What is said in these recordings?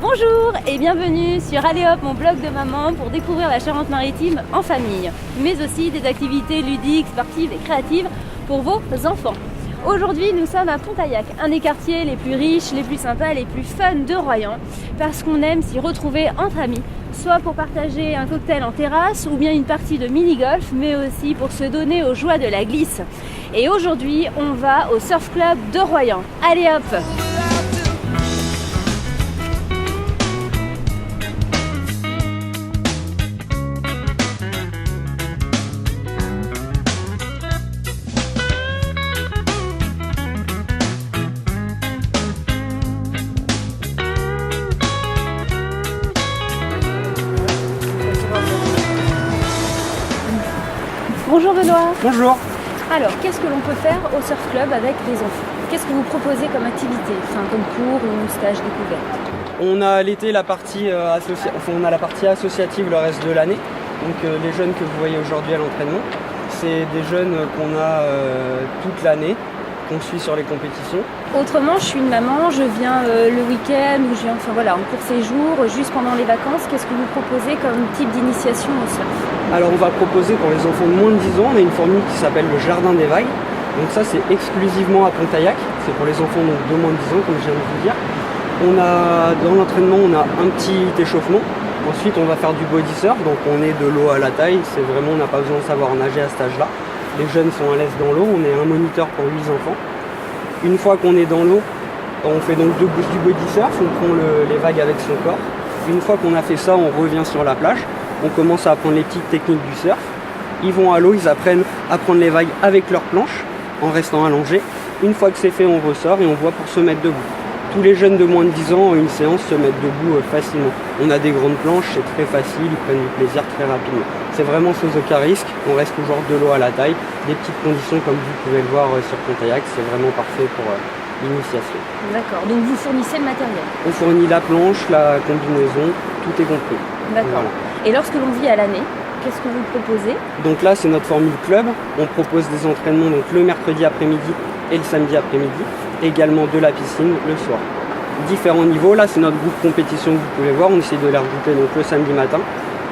Bonjour et bienvenue sur Allez Hop, mon blog de maman pour découvrir la Charente-Maritime en famille, mais aussi des activités ludiques, sportives et créatives pour vos enfants. Aujourd'hui, nous sommes à Pontaillac, un des quartiers les plus riches, les plus sympas, les plus fun de Royan, parce qu'on aime s'y retrouver entre amis, soit pour partager un cocktail en terrasse ou bien une partie de mini-golf, mais aussi pour se donner aux joies de la glisse. Et aujourd'hui, on va au Surf Club de Royan. Allez hop! Bonjour Benoît. Bonjour. Alors, qu'est-ce que l'on peut faire au Surf Club avec les enfants? Qu'est-ce que vous proposez comme activité, comme cours ou stage découverte? On a l'été la partie associative le reste de l'année. Donc les jeunes que vous voyez aujourd'hui à l'entraînement, c'est des jeunes qu'on a toute l'année, qu'on suit sur les compétitions. Autrement, je suis une maman, je viens le week-end ou je viens en court séjour, juste pendant les vacances. Qu'est-ce que vous proposez comme type d'initiation au surf? Alors on va proposer pour les enfants de moins de 10 ans, on a une formule qui s'appelle le Jardin des Vagues. Donc ça c'est exclusivement à Pontaillac, c'est pour les enfants donc, de moins de 10 ans comme je viens de vous dire. Dans l'entraînement on a un petit échauffement, ensuite on va faire du body surf, donc on est de l'eau à la taille, c'est vraiment on n'a pas besoin de savoir nager à cet âge-là. Les jeunes sont à l'aise dans l'eau, on est un moniteur pour 8 enfants. Une fois qu'on est dans l'eau, on fait donc du body surf, on prend les vagues avec son corps. Une fois qu'on a fait ça, on revient sur la plage. On commence à apprendre les petites techniques du surf. Ils vont à l'eau, ils apprennent à prendre les vagues avec leur planche, en restant allongés. Une fois que c'est fait, on ressort et on voit pour se mettre debout. Tous les jeunes de moins de 10 ans, une séance, se mettent debout facilement. On a des grandes planches, c'est très facile, ils prennent du plaisir très rapidement. C'est vraiment sans aucun risque, on reste toujours de l'eau à la taille. Des petites conditions comme vous pouvez le voir sur Pontaillac, c'est vraiment parfait pour l'initiation. D'accord, donc vous fournissez le matériel? On fournit la planche, la combinaison, tout est compris. D'accord. Voilà. Et lorsque l'on vit à l'année, qu'est-ce que vous proposez? Donc là, c'est notre formule club. On propose des entraînements donc, le mercredi après-midi et le samedi après-midi. Également de la piscine le soir. Différents niveaux. Là, c'est notre groupe compétition que vous pouvez voir. On essaie de les regrouper donc, le samedi matin.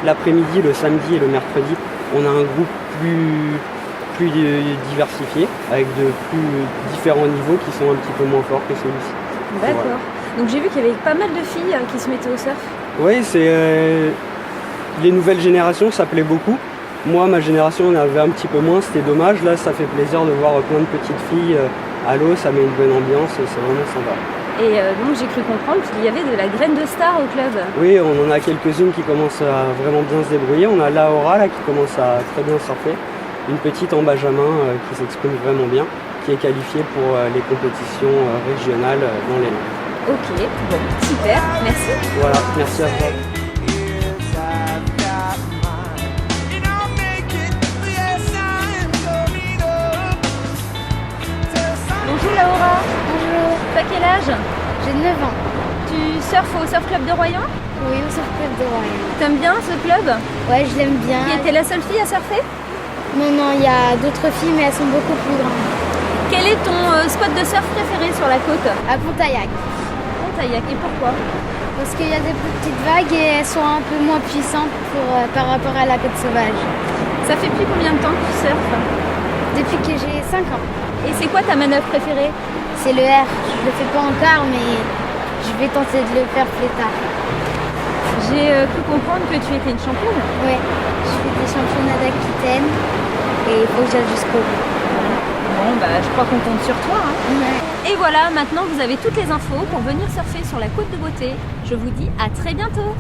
L'après-midi, le samedi et le mercredi, on a un groupe plus diversifié avec de plus différents niveaux qui sont un petit peu moins forts que celui-ci. D'accord. Voilà. Donc j'ai vu qu'il y avait pas mal de filles qui se mettaient au surf. Oui, c'est... Les nouvelles générations, ça plaît beaucoup. Moi, ma génération, on avait un petit peu moins, c'était dommage. Là, ça fait plaisir de voir plein de petites filles à l'eau, ça met une bonne ambiance, c'est vraiment sympa. Et donc, j'ai cru comprendre qu'il y avait de la graine de star au club. Oui, on en a quelques-unes qui commencent à vraiment bien se débrouiller. On a Laura là, qui commence à très bien surfer. Une petite en Benjamin qui s'exprime vraiment bien, qui est qualifiée pour les compétitions régionales dans les Landes. Ok, bon, super, merci. Voilà, merci à vous. Bonjour Laura. Bonjour. T'as quel âge? J'ai 9 ans. Tu surfes au Surf Club de Royan? Oui, au Surf Club de Royan. T'aimes bien ce club? Ouais, je l'aime bien. Et t'es la seule fille à surfer? Non, il y a d'autres filles, mais elles sont beaucoup plus grandes. Quel est ton spot de surf préféré sur la côte? À Pontaillac. Pontaillac, et pourquoi? Parce qu'il y a des plus petites vagues et elles sont un peu moins puissantes par rapport à la côte sauvage. Ça fait depuis combien de temps que tu surfes? Depuis que j'ai 5 ans. Et c'est quoi ta manœuvre préférée? C'est le R. Je le fais pas encore, mais je vais tenter de le faire plus tard. J'ai cru comprendre que tu étais une championne. Ouais, je fais des championnats d'Aquitaine et il faut que j'aille jusqu'au bout. Bon, je crois qu'on compte sur toi. Hein. Ouais. Et voilà, maintenant vous avez toutes les infos pour venir surfer sur la Côte de Beauté. Je vous dis à très bientôt.